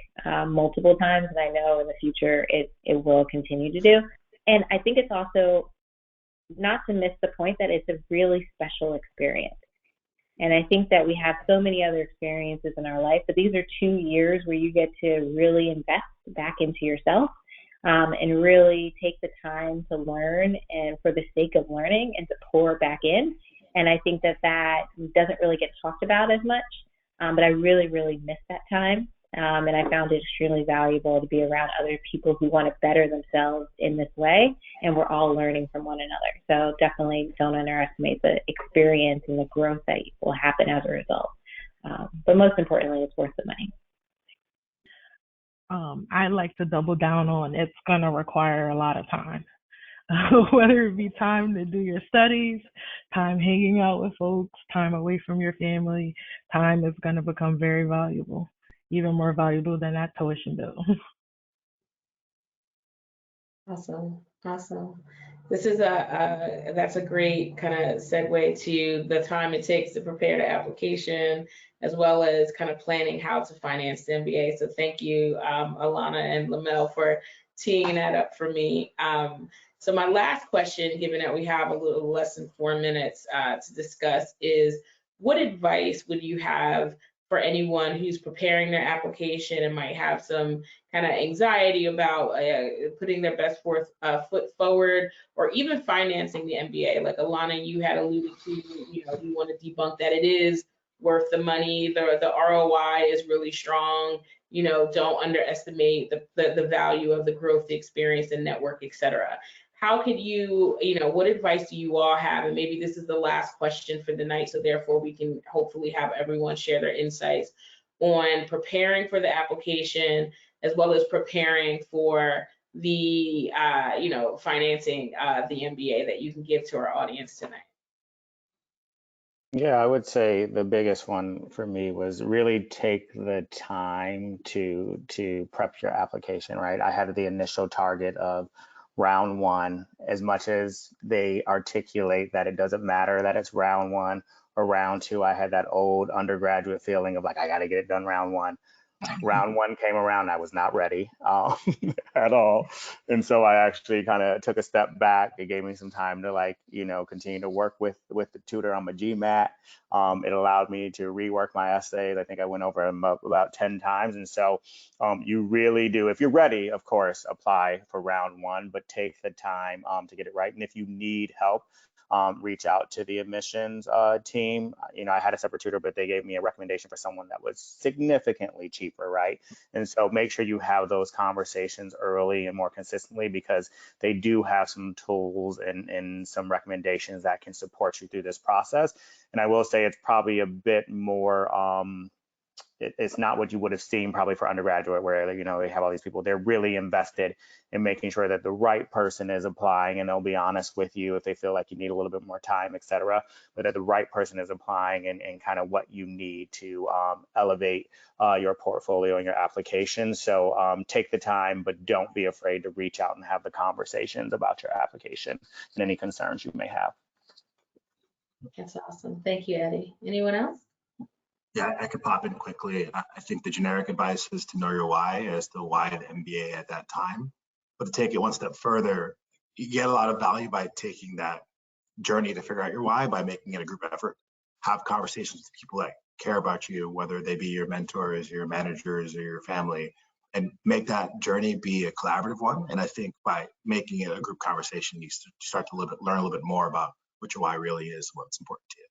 Speaker 6: multiple times, and I know in the future it will continue to do. And I think it's also not to miss the point that it's a really special experience. And I think that we have so many other experiences in our life, but these are 2 years where you get to really invest back into yourself and really take the time to learn and for the sake of learning and to pour back in. And I think that doesn't really get talked about as much, but I really, really miss that time. And I found it extremely valuable to be around other people who want to better themselves in this way, and we're all learning from one another. So definitely don't underestimate the experience and the growth that will happen as a result. But most importantly, it's worth the money.
Speaker 5: I like to double down on it's going to require a lot of time, whether it be time to do your studies, time hanging out with folks, time away from your family. Time is going to become very valuable. Even more valuable than that tuition bill.
Speaker 1: Awesome, awesome. This is that's a great kind of segue to the time it takes to prepare the application, as well as kind of planning how to finance the MBA. So thank you, Alana and Lamelle, for teeing that up for me. So my last question, given that we have a little less than 4 minutes to discuss, is what advice would you have for anyone who's preparing their application and might have some kind of anxiety about putting their best foot forward, or even financing the MBA? Like Alana, you had alluded to, you want to debunk that it is worth the money. The ROI is really strong. Don't underestimate the value of the growth, the experience, and network, et cetera. How could you, what advice do you all have? And maybe this is the last question for the night, so therefore we can hopefully have everyone share their insights on preparing for the application, as well as preparing for the, financing the MBA that you can give to our audience tonight.
Speaker 7: Yeah, I would say the biggest one for me was really take the time to prep your application, right? I had the initial target of round 1, as much as they articulate that it doesn't matter that it's round 1 or round 2. I had that old undergraduate feeling of like, I got to get it done round 1. Round 1 came around, I was not ready at all. And so I actually kind of took a step back. It gave me some time to continue to work with the tutor on my GMAT. It allowed me to rework my essays. I think I went over them about 10 times. And so you really do, if you're ready, of course, apply for round 1, but take the time to get it right. And if you need help, reach out to the admissions team. I had a separate tutor, but they gave me a recommendation for someone that was significantly cheaper, right? And so make sure you have those conversations early and more consistently, because they do have some tools and some recommendations that can support you through this process. And I will say it's probably a bit more, it's not what you would have seen probably for undergraduate, where they have all these people. They're really invested in making sure that the right person is applying, and they'll be honest with you if they feel like you need a little bit more time, et cetera, but that the right person is applying and kind of what you need to elevate your portfolio and your application. So take the time, but don't be afraid to reach out and have the conversations about your application and any concerns you may have.
Speaker 1: That's awesome. Thank you, Eddie. Anyone else?
Speaker 3: Yeah, I could pop in quickly. I think the generic advice is to know your why as to why the MBA at that time. But to take it one step further, you get a lot of value by taking that journey to figure out your why, by making it a group effort. Have conversations with people that care about you, whether they be your mentors, your managers, or your family, and make that journey be a collaborative one. And I think by making it a group conversation, you start to learn a little bit more about what your why really is, what's important to you.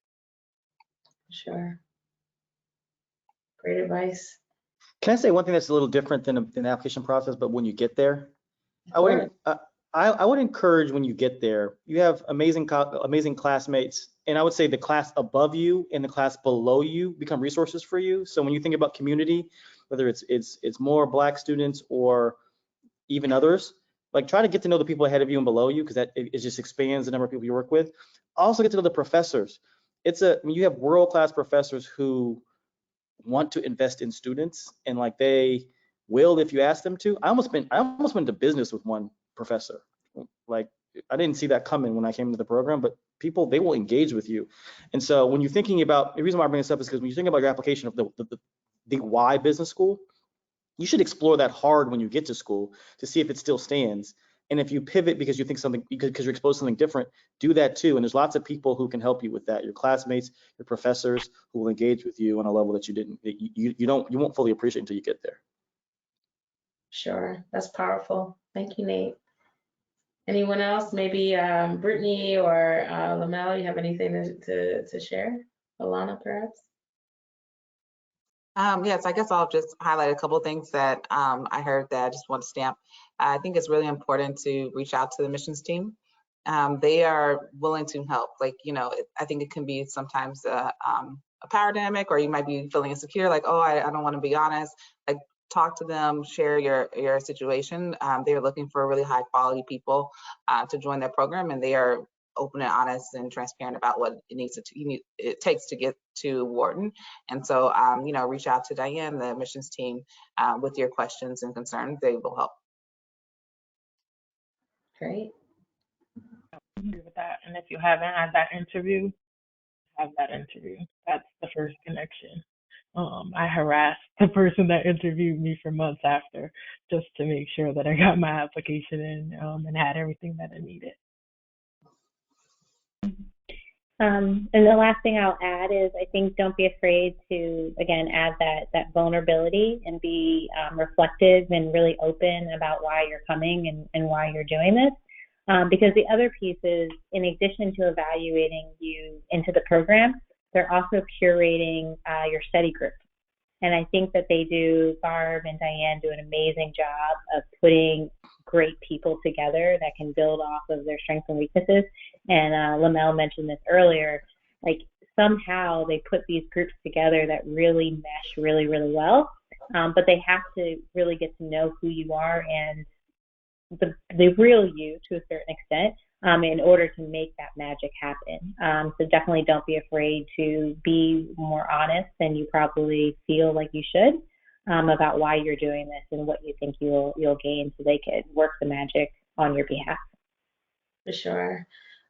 Speaker 1: Sure. Great advice.
Speaker 2: Can I say one thing that's a little different than the application process, but when you get there, I would encourage when you get there, you have amazing classmates, and I would say the class above you and the class below you become resources for you. So when you think about community, whether it's more Black students or even others, like try to get to know the people ahead of you and below you, because it just expands the number of people you work with. Also get to know the professors. you have world-class professors who want to invest in students, and like they will if you ask them to. I almost went into business with one professor. Like I didn't see that coming when I came into the program, but people, they will engage with you. And so when you're thinking about, the reason why I bring this up is because when you think about your application of the why business school, you should explore that hard when you get to school to see if it still stands. And if you pivot because you think something, because you're exposed to something different, do that too. And there's lots of people who can help you with that. Your classmates, your professors who will engage with you on a level that you won't fully appreciate until you get there.
Speaker 1: Sure, that's powerful. Thank you, Nate. Anyone else? Maybe Brittany or Lamelle, you have anything to share? Alana, perhaps?
Speaker 4: Yes, I guess I'll just highlight a couple of things that I heard that I just want to stamp. I think it's really important to reach out to the missions team. They are willing to help. Like, you know, I think it can be sometimes a power dynamic, or you might be feeling insecure, like, oh, I don't want to be honest. Like, talk to them, share your situation. They're looking for really high quality people to join their program, and they are open and honest and transparent about what it takes to get to Wharton. And so, you know, reach out to Diane, the admissions team, with your questions and concerns. They will help.
Speaker 1: Great.
Speaker 5: I agree with that. And if you haven't had that interview, have that interview. That's the first connection. I harassed the person that interviewed me for months after, just to make sure that I got my application in and had everything that I needed.
Speaker 6: And the last thing I'll add is, I think don't be afraid to, again, add that vulnerability and be reflective and really open about why you're coming and why you're doing this. Because the other piece is, in addition to evaluating you into the program, they're also curating your study group. And I think that they do, Barb and Diane do an amazing job of putting great people together that can build off of their strengths and weaknesses. And Lamelle mentioned this earlier, like somehow they put these groups together that really mesh really, really well. But they have to really get to know who you are and the real you to a certain extent in order to make that magic happen. So definitely don't be afraid to be more honest than you probably feel like you should about why you're doing this and what you think you'll gain, so they could work the magic on your behalf.
Speaker 1: For sure.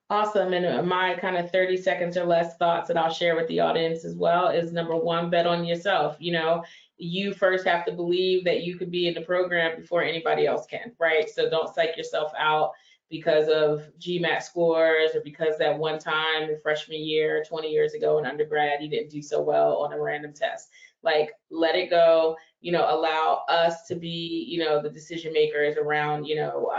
Speaker 1: Awesome. And my kind of 30 seconds or less thoughts that I'll share with the audience as well is, number one, bet on yourself. You know, you first have to believe that you could be in the program before anybody else can, right? So don't psych yourself out because of GMAT scores, or because that one time in freshman year 20 years ago in undergrad you didn't do so well on a random test. Like, let it go. You know, allow us to be, you know, the decision makers around, you know,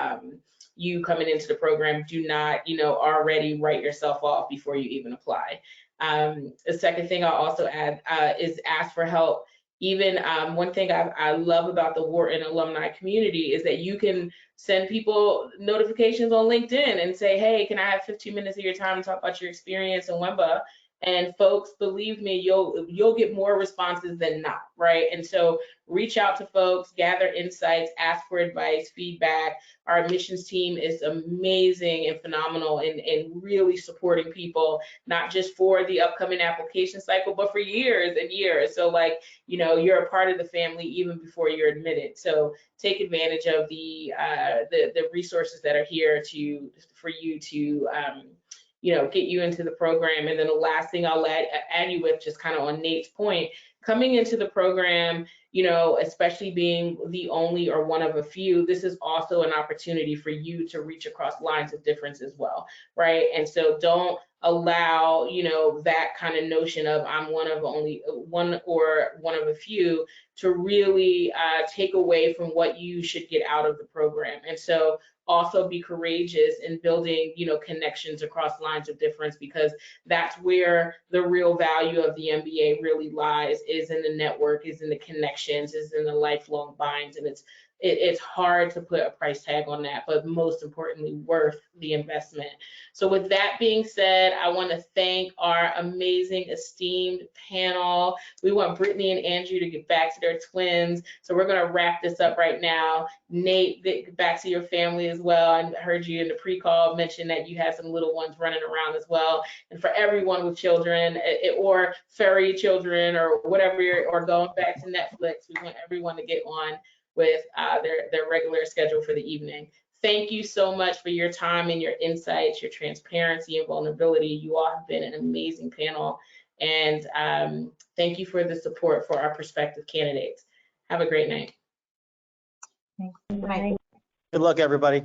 Speaker 1: you coming into the program. Do not, you know, already write yourself off before you even apply. The second thing I'll also add is ask for help. Even one thing I love about the Wharton alumni community is that you can send people notifications on LinkedIn and say, hey, can I have 15 minutes of your time to talk about your experience in WEMBA? And folks, believe me, you'll get more responses than not, right? And so reach out to folks, gather insights, ask for advice, feedback. Our admissions team is amazing and phenomenal in really supporting people, not just for the upcoming application cycle, but for years and years. So, like, you know, you're a part of the family even before you're admitted. So take advantage of the resources that are here for you to you know, get you into the program. And then the last thing I'll add you with, just kind of on Nate's point, coming into the program, you know, especially being the only or one of a few, this is also an opportunity for you to reach across lines of difference as well, right? And so don't allow, you know, that kind of notion of I'm one of only one or one of a few to really take away from what you should get out of the program. And so also be courageous in building, you know, connections across lines of difference, because that's where the real value of the MBA really lies, is in the network, is in the connections, is in the lifelong binds. And it's hard to put a price tag on that, but most importantly, worth the investment. So with that being said, I want to thank our amazing, esteemed panel. We want Brittany and Andrew to get back to their twins. So we're going to wrap this up right now. Nate, get back to your family as well. I heard you in the pre-call mention that you had some little ones running around as well. And for everyone with children or furry children or whatever, or going back to Netflix, we want everyone to get on with their regular schedule for the evening. Thank you so much for your time and your insights, your transparency and vulnerability. You all have been an amazing panel. And thank you for the support for our prospective candidates. Have a great night.
Speaker 6: Bye.
Speaker 2: Good luck, everybody.